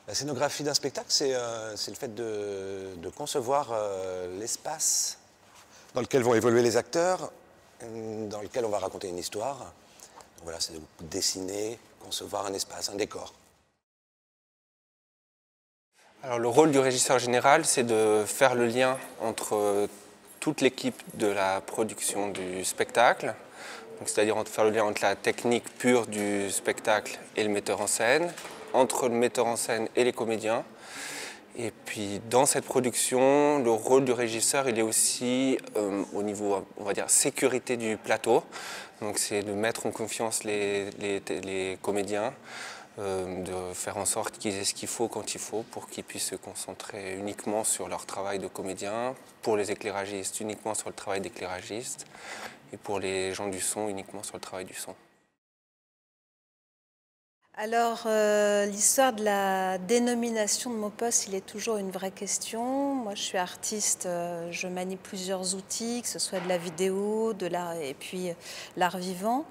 La scénographie d'un spectacle, c'est le fait de concevoir l'espace dans lequel vont évoluer les acteurs, dans lequel on va raconter une histoire. Donc voilà, c'est de dessiner, concevoir un espace, un décor. Alors le rôle du régisseur général, c'est de faire le lien entre toute l'équipe de la production du spectacle, c'est-à-dire faire le lien entre la technique pure du spectacle et le metteur en scène, entre le metteur en scène et les comédiens. Et puis dans cette production, le rôle du régisseur, il est aussi au niveau, on va dire, sécurité du plateau. Donc c'est de mettre en confiance les comédiens, de faire en sorte qu'ils aient ce qu'il faut quand il faut pour qu'ils puissent se concentrer uniquement sur leur travail de comédien, pour les éclairagistes uniquement sur le travail d'éclairagiste et pour les gens du son uniquement sur le travail du son. Alors, l'histoire de la dénomination de mon poste, il est toujours une vraie question. Moi, je suis artiste, je manie plusieurs outils, que ce soit de la vidéo, de l'art et puis l'art vivant.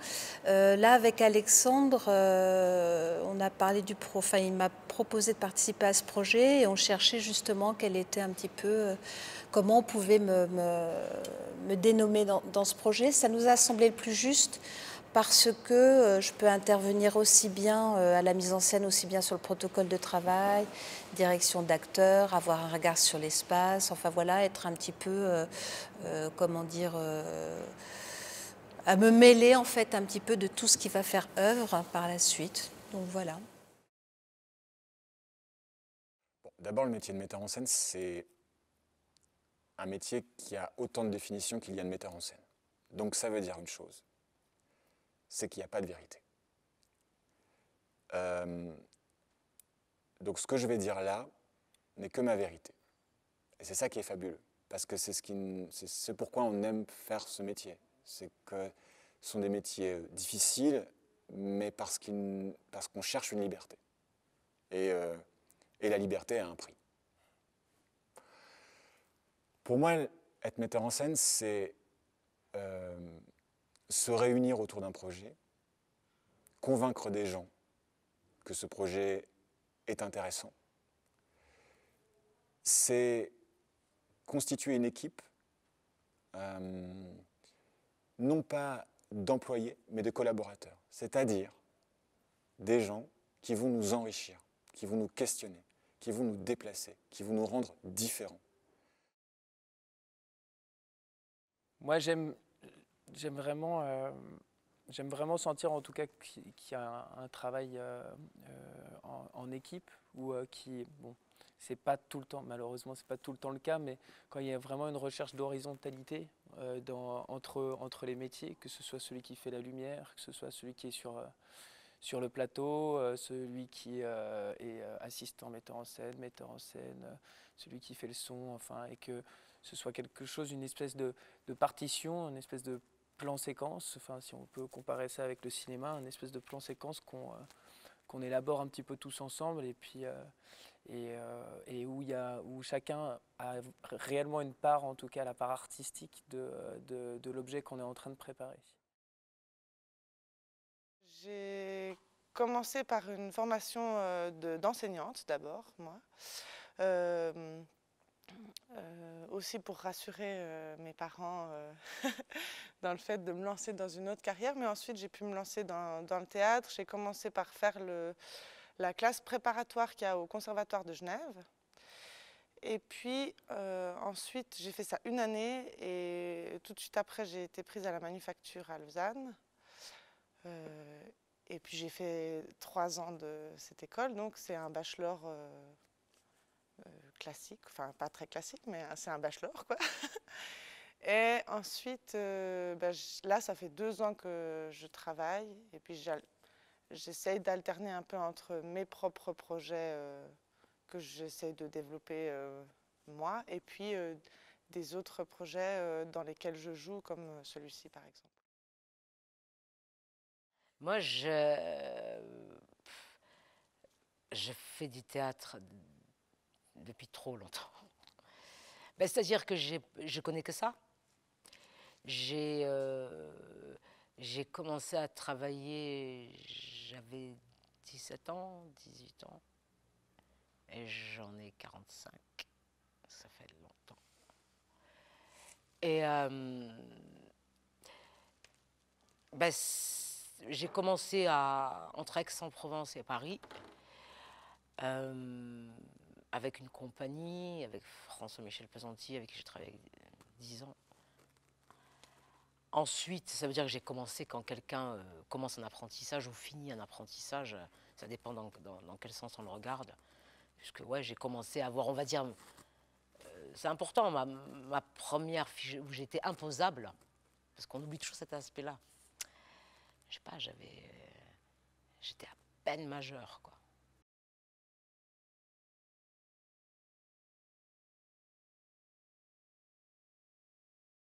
Là, avec Alexandre, on a parlé enfin, il m'a proposé de participer à ce projet et on cherchait justement quel était un petit peu, comment on pouvait me dénommer dans ce projet. Ça nous a semblé le plus juste, parce que je peux intervenir aussi bien à la mise en scène, aussi bien sur le protocole de travail, direction d'acteurs, avoir un regard sur l'espace, enfin voilà, être un petit peu, comment dire, à me mêler en fait un petit peu de tout ce qui va faire œuvre par la suite. Donc voilà. Bon, d'abord, le métier de metteur en scène, c'est un métier qui a autant de définitions qu'il y a de metteurs en scène. Donc ça veut dire une chose, c'est qu'il n'y a pas de vérité. Donc ce que je vais dire là n'est que ma vérité. Et c'est ça qui est fabuleux, parce que c'est ce pourquoi on aime faire ce métier. C'est que ce sont des métiers difficiles, mais parce qu'on cherche une liberté. Et la liberté a un prix. Pour moi, être metteur en scène, c'est se réunir autour d'un projet, convaincre des gens que ce projet est intéressant. C'est constituer une équipe, non pas d'employés, mais de collaborateurs. C'est-à-dire des gens qui vont nous enrichir, qui vont nous questionner, qui vont nous déplacer, qui vont nous rendre différents. Moi, j'aime vraiment sentir en tout cas qu'il y a un travail en équipe ou bon, c'est pas tout le temps, malheureusement, c'est pas tout le temps le cas, mais quand il y a vraiment une recherche d'horizontalité entre les métiers, que ce soit celui qui fait la lumière, que ce soit celui qui est sur le plateau, celui qui est assistant metteur en scène, celui qui fait le son, enfin, et que ce soit quelque chose, une espèce de partition, une espèce de plan-séquence, enfin, si on peut comparer ça avec le cinéma, une espèce de plan-séquence qu'on élabore un petit peu tous ensemble, et puis et où chacun a réellement une part, en tout cas la part artistique de l'objet qu'on est en train de préparer. J'ai commencé par une formation d'enseignante d'abord, moi. Aussi pour rassurer mes parents dans le fait de me lancer dans une autre carrière, mais ensuite j'ai pu me lancer dans le théâtre. J'ai commencé par faire la classe préparatoire qu'il y a au Conservatoire de Genève. Et puis ensuite j'ai fait ça une année et tout de suite après j'ai été prise à la Manufacture à Lausanne. Et puis j'ai fait 3 ans de cette école, donc c'est un bachelor classique, enfin pas très classique, mais c'est un bachelor quoi. Et ensuite, là ça fait 2 ans que je travaille et puis j'essaye d'alterner un peu entre mes propres projets que j'essaye de développer moi et puis des autres projets dans lesquels je joue comme celui-ci par exemple. Moi, je fais du théâtre depuis trop longtemps. Ben, c'est-à-dire que je connais que ça. J'ai commencé à travailler, j'avais 17 ans, 18 ans. Et j'en ai 45. Ça fait longtemps. Et ben, j'ai commencé entre Aix-en-Provence et Paris avec une compagnie, avec François-Michel Pesanti, avec qui j'ai travaillé 10 ans. Ensuite, ça veut dire que j'ai commencé quand quelqu'un commence un apprentissage ou finit un apprentissage, ça dépend dans quel sens on le regarde. Puisque ouais, j'ai commencé à avoir, on va dire, c'est important, ma première fiche où j'étais imposable, parce qu'on oublie toujours cet aspect-là. Je sais pas, j'étais à peine majeur, quoi.